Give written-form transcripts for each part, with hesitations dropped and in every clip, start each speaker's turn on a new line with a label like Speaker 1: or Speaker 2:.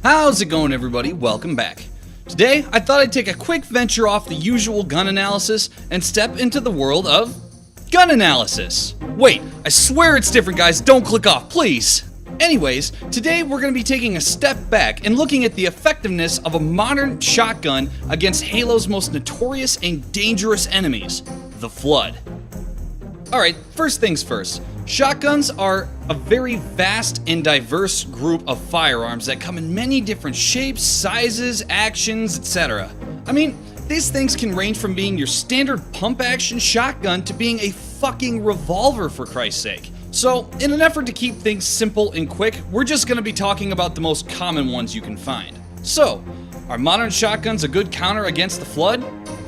Speaker 1: How's it going, everybody? Welcome back. Today, I thought I'd take a quick venture off the usual gun analysis and step into the world of gun analysis. Wait, I swear it's different, guys. Don't click off, please. Anyways, today we're going to be taking a step back and looking at the effectiveness of a modern shotgun against Halo's most notorious and dangerous enemies, the Flood. Alright, first things first. Shotguns are a very vast and diverse group of firearms that come in many different shapes, sizes, actions, etc. I mean, these things can range from being your standard pump-action shotgun to being a fucking revolver, for Christ's sake. So, in an effort to keep things simple and quick, we're just going to be talking about the most common ones you can find. So, are modern shotguns a good counter against the Flood?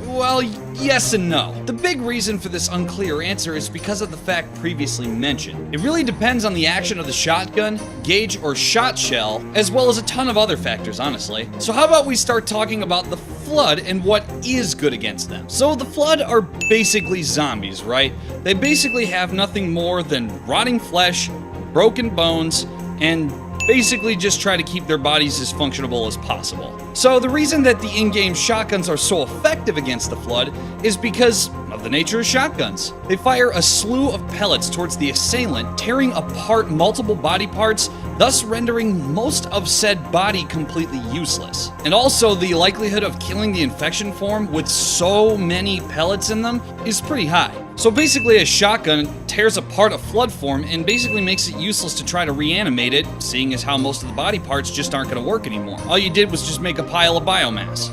Speaker 1: Well, yes and no. The big reason for this unclear answer is because of the fact previously mentioned. It really depends on the action of the shotgun, gauge, or shot shell, as well as a ton of other factors, honestly. So how about we start talking about the Flood and what is good against them? So the Flood are basically zombies, right? They basically have nothing more than rotting flesh, broken bones, and basically just try to keep their bodies as functionable as possible. So the reason that the in-game shotguns are so effective against the Flood is because of the nature of shotguns. They fire a slew of pellets towards the assailant, tearing apart multiple body parts, thus rendering most of said body completely useless. And also, the likelihood of killing the infection form with so many pellets in them is pretty high. So basically, a shotgun tears apart a Flood form and basically makes it useless to try to reanimate it, seeing as how most of the body parts just aren't going to work anymore. All you did was just make a pile of biomass.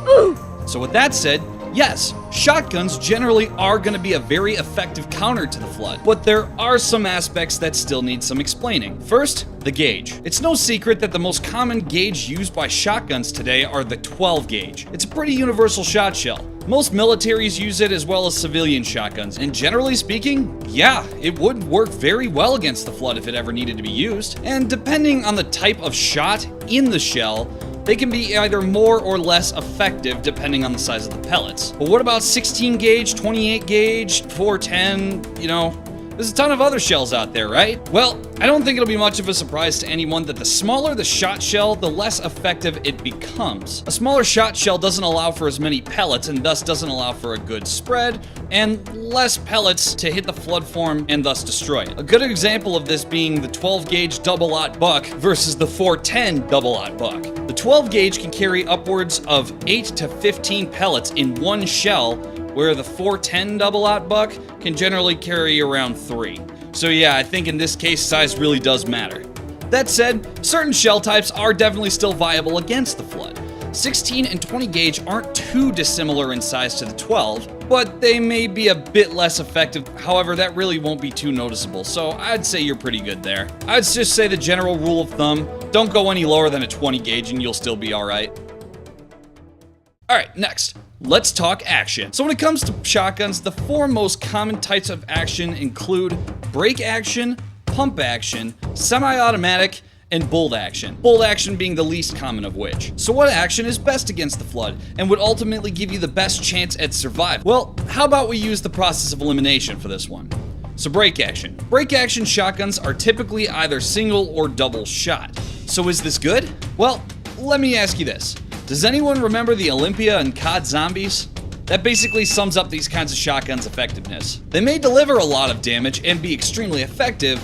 Speaker 1: So with that said, yes, shotguns generally are going to be a very effective counter to the Flood, but there are some aspects that still need some explaining. First, the gauge. It's no secret that the most common gauge used by shotguns today are the 12 gauge. It's a pretty universal shot shell. Most militaries use it as well as civilian shotguns, and generally speaking, yeah, it would work very well against the Flood if it ever needed to be used. And depending on the type of shot in the shell, they can be either more or less effective depending on the size of the pellets. But what about 16 gauge, 28 gauge, 410, there's a ton of other shells out there, right? Well, I don't think it'll be much of a surprise to anyone that the smaller the shot shell, the less effective it becomes. A smaller shot shell doesn't allow for as many pellets and thus doesn't allow for a good spread, and less pellets to hit the Flood form and thus destroy it. A good example of this being the 12 gauge double-aught buck versus the 410 double-aught buck. The 12 gauge can carry upwards of 8 to 15 pellets in one shell, where the 410 double-aught buck can generally carry around 3. So yeah, I think in this case, size really does matter. That said, certain shell types are definitely still viable against the Flood. 16 and 20 gauge aren't too dissimilar in size to the 12, but they may be a bit less effective. However, that really won't be too noticeable, so I'd say you're pretty good there. I'd just say the general rule of thumb, don't go any lower than a 20 gauge and you'll still be alright. Alright, next. Let's talk action. So when it comes to shotguns, the four most common types of action include break action, pump action, semi-automatic, and bolt action. Bolt action being the least common of which. So what action is best against the Flood and would ultimately give you the best chance at survival? Well, how about we use the process of elimination for this one? So break action. Break action shotguns are typically either single or double shot. So is this good? Well, let me ask you this. Does anyone remember the Olympia and COD zombies? That basically sums up these kinds of shotguns' effectiveness. They may deliver a lot of damage and be extremely effective,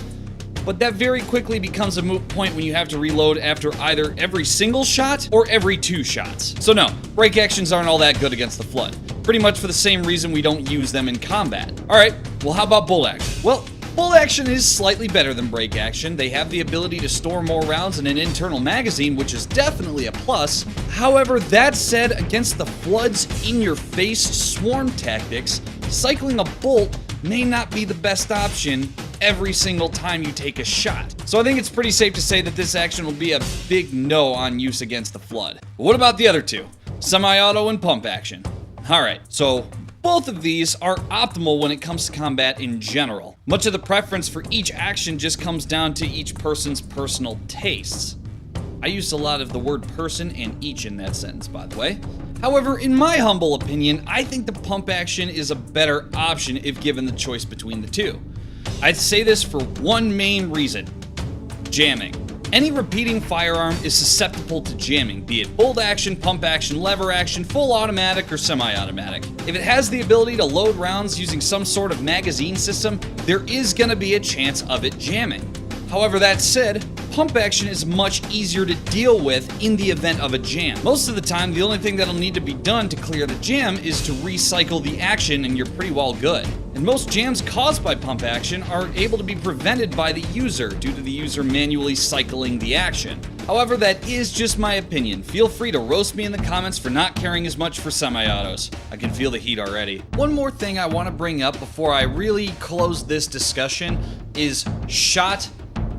Speaker 1: but that very quickly becomes a moot point when you have to reload after either every single shot or every 2 shots. So no, break actions aren't all that good against the Flood. Pretty much for the same reason we don't use them in combat. Alright, well how about bolt action? Well, bolt action is slightly better than break action. They have the ability to store more rounds in an internal magazine, which is definitely a plus. However, that said, against the Flood's in-your-face swarm tactics, cycling a bolt may not be the best option every single time you take a shot. So I think it's pretty safe to say that this action will be a big no on use against the Flood. But what about the other two? Semi-auto and pump action. Alright, so both of these are optimal when it comes to combat in general. Much of the preference for each action just comes down to each person's personal tastes. I used a lot of the word person and each in that sentence, by the way. However, in my humble opinion, I think the pump action is a better option if given the choice between the two. I'd say this for one main reason: jamming. Any repeating firearm is susceptible to jamming, be it bolt action, pump action, lever action, full automatic, or semi-automatic. If it has the ability to load rounds using some sort of magazine system, there is going to be a chance of it jamming. However, that said, pump action is much easier to deal with in the event of a jam. Most of the time, the only thing that'll need to be done to clear the jam is to recycle the action and you're pretty well good. And most jams caused by pump action are able to be prevented by the user due to the user manually cycling the action. However, that is just my opinion. Feel free to roast me in the comments for not caring as much for semi-autos. I can feel the heat already. One more thing I want to bring up before I really close this discussion is shot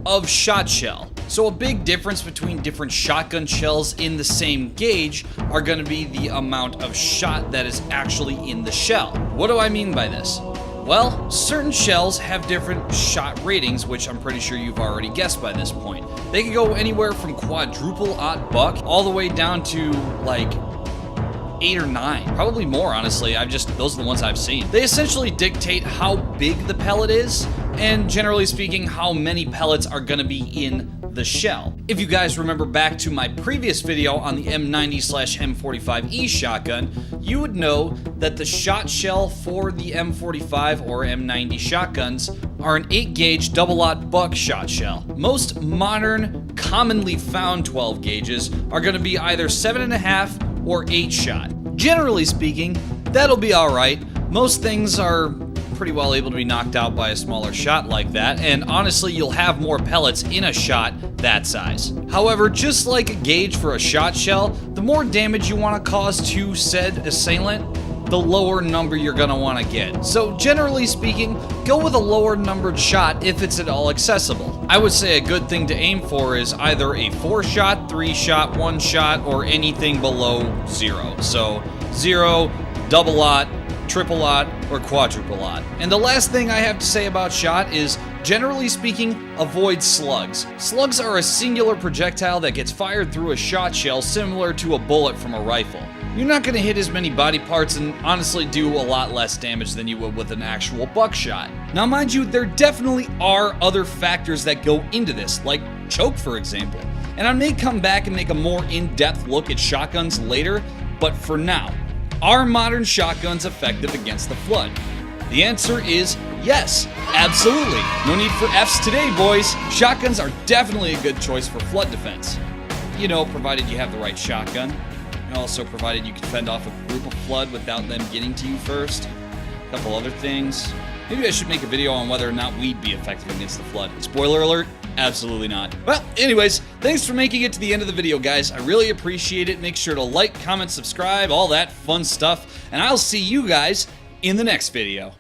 Speaker 1: of shot shell. So a big difference between different shotgun shells in the same gauge are going to be the amount of shot that is actually in the shell. What do I mean by this? Well, certain shells have different shot ratings, which I'm pretty sure you've already guessed by this point. They can go anywhere from quadruple-aught buck all the way down to like 8 or 9, probably more honestly. Those are the ones I've seen. They essentially dictate how big the pellet is, and generally speaking, how many pellets are gonna be in the shell. If you guys remember back to my previous video on the M90/M45E shotgun, you would know that the shot shell for the M45 or M90 shotguns are an 8-gauge double-aught buck shot shell. Most modern, commonly found 12 gauges are gonna be either 7.5 or 8 shot. Generally speaking, that'll be alright. Most things are pretty well able to be knocked out by a smaller shot like that, and honestly, you'll have more pellets in a shot that size. However, just like a gauge for a shot shell, the more damage you want to cause to said assailant, the lower number you're going to want to get. So generally speaking, go with a lower numbered shot if it's at all accessible. I would say a good thing to aim for is either a 4-shot, 3-shot, 1-shot, or anything below 0. So 0, double-aught, triple-aught, or quadruple-aught. And the last thing I have to say about shot is, generally speaking, avoid slugs. Slugs are a singular projectile that gets fired through a shot shell similar to a bullet from a rifle. You're not going to hit as many body parts and honestly do a lot less damage than you would with an actual buckshot. Now mind you, there definitely are other factors that go into this, like choke for example. And I may come back and make a more in-depth look at shotguns later, but for now, are modern shotguns effective against the flood? The answer is yes, absolutely. No need for F's today, boys. Shotguns are definitely a good choice for flood defense. You know, provided you have the right shotgun. And also provided you can fend off a group of flood without them getting to you first. A couple other things. Maybe I should make a video on whether or not we'd be effective against the flood. Spoiler alert, absolutely not. Well, anyways, thanks for making it to the end of the video, guys. I really appreciate it. Make sure to like, comment, subscribe, all that fun stuff. And I'll see you guys in the next video.